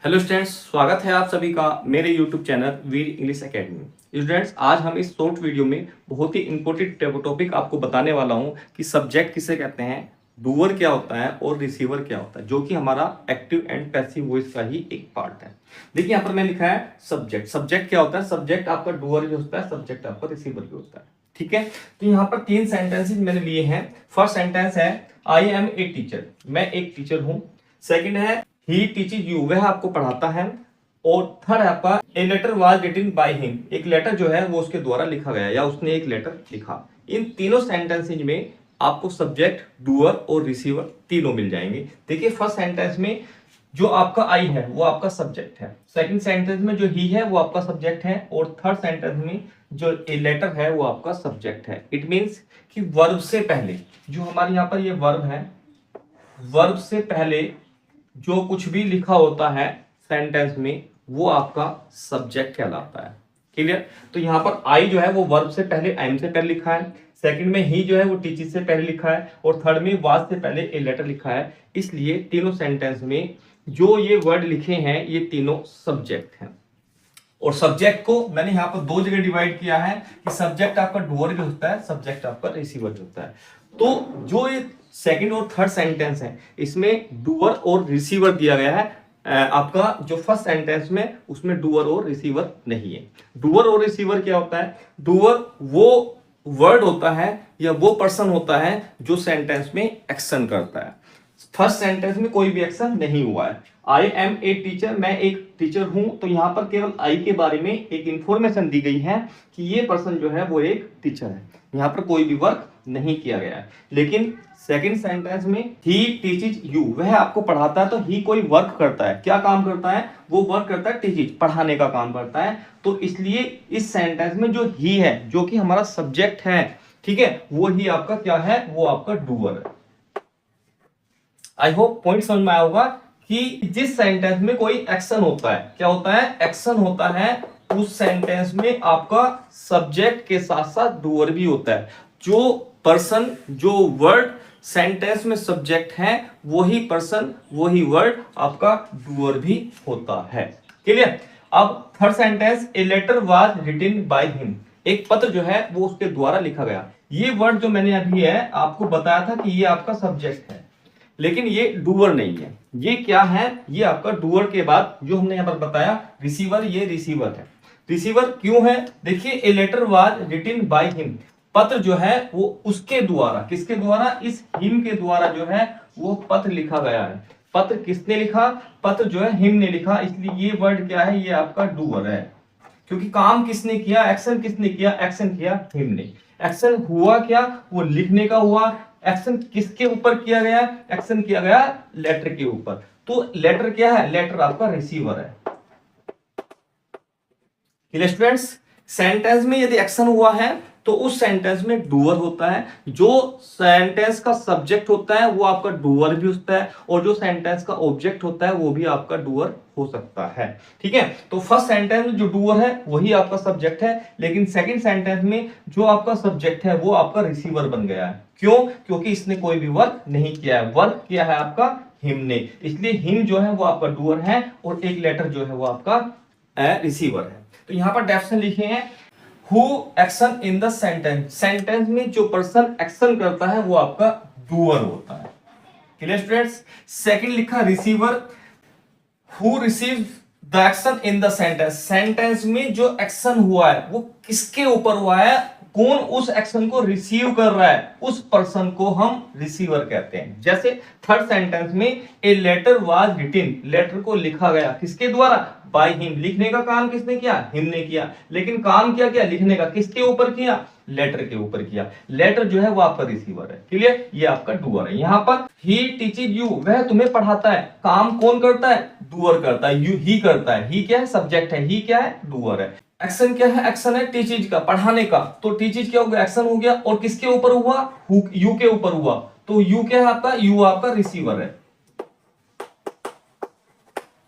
Hello students, स्वागत है आप सभी का मेरे यूट्यूब चैनल वीर इंग्लिश एकेडमी। स्टूडेंट्स, आज हम इस शॉर्ट वीडियो में बहुत ही इंपॉर्टेंट टॉपिक आपको बताने वाला हूं कि सब्जेक्ट किसे कहते हैं, डूअर क्या होता है और रिसीवर क्या होता है, जो कि हमारा एक्टिव एंड पैसिव वॉइस का ही एक पार्ट है। देखिए यहाँ पर मैं लिखा है सब्जेक्ट। सब्जेक्ट क्या होता है? सब्जेक्ट आपका डूअर भी होता है, सब्जेक्ट आपका रिसीवर भी होता है। ठीक है, तो यहाँ पर तीन सेंटेंसेस मैंने लिए हैं। फर्स्ट सेंटेंस है आई एम ए टीचर, मैं एक टीचर हूं। सेकंड है ही टीचेज यू, वह आपको पढ़ाता है। और थर्ड है आपका a letter was written by him, एक लेटर जो है वो उसके द्वारा लिखा गया या उसने एक लेटर लिखा। इन तीनों सेंटेंसेज में आपको सब्जेक्ट, डूअर और रिसीवर तीनों मिल जाएंगे। देखिए फर्स्ट सेंटेंस में जो आपका आई है वो आपका सब्जेक्ट है, सेकंड सेंटेंस में जो ही है वो आपका सब्जेक्ट है, और थर्ड सेंटेंस में जो ए लेटर है वो आपका सब्जेक्ट है। इट मींस कि वर्ब से पहले जो हमारे यहाँ पर ये वर्ब है, वर्ब से पहले जो कुछ भी लिखा होता है सेंटेंस में वो आपका सब्जेक्ट कहलाता है। क्लियर? तो यहाँ पर आई जो है वो वर्ब से पहले, एम से पहले लिखा है। सेकंड में ही जो है वो टीचर से पहले लिखा है, और थर्ड में वाज से पहले ए लेटर लिखा है। इसलिए तीनों सेंटेंस में जो ये वर्ड लिखे हैं ये तीनों सब्जेक्ट हैं। और सब्जेक्ट को मैंने यहाँ पर दो जगह डिवाइड किया है कि सब्जेक्ट आपका डूअर भी होता है, सब्जेक्ट आपका रिसीवर भी होता है। तो जो ये सेकंड और थर्ड सेंटेंस है इसमें डूअर और रिसीवर दिया गया है। आपका जो फर्स्ट सेंटेंस में उसमें डूअर और रिसीवर नहीं है। डूअर और रिसीवर क्या होता है? डूअर वो वर्ड होता है या वो पर्सन होता है जो सेंटेंस में एक्शन करता है। फर्स्ट सेंटेंस में कोई भी एक्शन नहीं हुआ है। आई एम ए टीचर, मैं एक टीचर हूं, तो यहां पर केवल आई के बारे में एक इंफॉर्मेशन दी गई है कि ये पर्सन जो है वो एक टीचर है। यहां पर कोई भी वर्क नहीं किया गया है। लेकिन सेकंड सेंटेंस में ही टीचेज यू, वह आपको पढ़ाता है, तो ही कोई वर्क करता है। क्या काम करता है? वो वर्क करता है टीचेज, पढ़ाने का काम करता है। तो इसलिए इस सेंटेंस में जो ही है जो कि हमारा सब्जेक्ट है, ठीक है, वो ही आपका क्या है? वो आपका डूअर है। आई होप पॉइंट समझ में आया होगा कि जिस सेंटेंस में कोई एक्शन होता है, क्या होता है? एक्शन होता है, उस सेंटेंस में आपका सब्जेक्ट के साथ साथ डूअर भी होता है। जो पर्सन, जो वर्ड सेंटेंस में सब्जेक्ट है, वही पर्सन, वही वर्ड आपका डूअर भी होता है। क्लियर? अब third sentence a letter was written by him, एक पत्र जो है वो उसके द्वारा लिखा गया। ये वर्ड जो मैंने अभी है आपको बताया था कि ये आपका सब्जेक्ट है, लेकिन ये डूअर नहीं है। ये क्या है? ये आपका डूअर के बाद जो हमने यहां पर बताया रिसीवर, ये रिसीवर है। रिसीवर क्यों है? देखिए a letter was written by him, पत्र जो है वो उसके द्वारा, किसके द्वारा? इस हिम के द्वारा जो है वो पत्र लिखा गया है। पत्र किसने लिखा? पत्र जो है हिम ने लिखा। इसलिए ये वर्ड क्या है? ये आपका डूअर है, क्योंकि काम किसने किया? एक्शन किसने किया? एक्शन किया हिम ने। एक्शन हुआ क्या? वो लिखने का हुआ। एक्शन किसके ऊपर किया गया? एक्शन किया गया लेटर के ऊपर। तो लेटर क्या है? लेटर आपका रिसीवर है। स्टूडेंट्स, सेंटेंस में यदि एक्शन हुआ है तो उस सेंटेंस में डूअर होता है। जो सेंटेंस का सब्जेक्ट होता है वो आपका डूअर भी होता है, और जो सेंटेंस का ऑब्जेक्ट होता है वो भी आपका डूअर हो सकता है। ठीक है, तो फर्स्ट सेंटेंस में जो डूअर है वही आपका सब्जेक्ट है, लेकिन सेकंड सेंटेंस में जो आपका सब्जेक्ट है वो आपका रिसीवर बन गया है। क्यों? क्योंकि इसने कोई भी वर्क नहीं किया है। वर्क किया है आपका हिम ने, इसलिए हिम जो है वो आपका डूअर है, और एक लेटर जो है वो आपका रिसीवर है। तो यहां पर डेफिनेशन लिखे हैं who action in the sentence, sentence में जो पर्सन एक्शन करता है वो आपका डूअर होता है। Clear students? सेकंड लिखा receiver, who receive the action in the sentence, sentence में जो एक्शन हुआ है वो किसके ऊपर हुआ है? कौन उस एक्शन को रिसीव कर रहा है? उस पर्सन को हम रिसीवर कहते हैं। जैसे थर्ड सेंटेंस में a letter was written, letter को लिखा गया किसके द्वारा? बाय हिम, लिखने का काम किसने किया? हिम ने किया। लेकिन काम क्या किया? लिखने का किसके ऊपर किया? लेटर के ऊपर किया। लेटर जो है वो आपका रिसीवर है। क्लियर? ये आपका डूअर है। यहां पर ही टीचेज यू, वह तुम्हें पढ़ाता है। काम कौन करता है? डूअर करता है। यू ही करता है। ही क्या है? सब्जेक्ट है। ही क्या है? डूअर है। एक्शन क्या है? एक्शन है टीचेज का, पढ़ाने का। तो टीचेज क्या हो गया? एक्शन हो गया, और किसके ऊपर हुआ? यू के ऊपर हुआ। तो यू क्या है आपका? यू आपका रिसीवर है।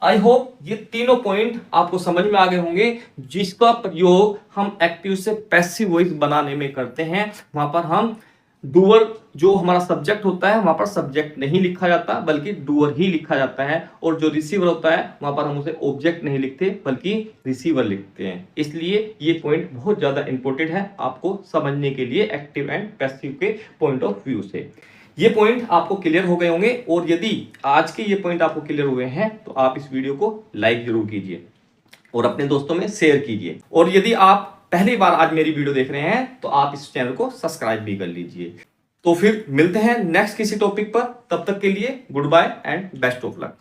आई होप ये तीनों पॉइंट आपको समझ में आ गए होंगे, जिसका प्रयोग हम एक्टिव से पैसिव वॉइस बनाने में करते हैं। वहां पर हम डूअर जो हमारा सब्जेक्ट होता है वहां पर सब्जेक्ट नहीं लिखा जाता बल्कि डूअर ही लिखा जाता है, और जो रिसीवर होता है वहां पर हम उसे ऑब्जेक्ट नहीं लिखते बल्कि रिसीवर लिखते हैं। इसलिए ये पॉइंट बहुत ज्यादा इंपॉर्टेंट है आपको समझने के लिए एक्टिव एंड पैसिव के पॉइंट ऑफ व्यू से। ये पॉइंट आपको क्लियर हो गए होंगे, और यदि आज के ये पॉइंट आपको क्लियर हुए हैं तो आप इस वीडियो को लाइक जरूर कीजिए और अपने दोस्तों में शेयर कीजिए, और यदि आप पहली बार आज मेरी वीडियो देख रहे हैं तो आप इस चैनल को सब्सक्राइब भी कर लीजिए। तो फिर मिलते हैं नेक्स्ट किसी टॉपिक पर, तब तक के लिए goodbye and best of luck.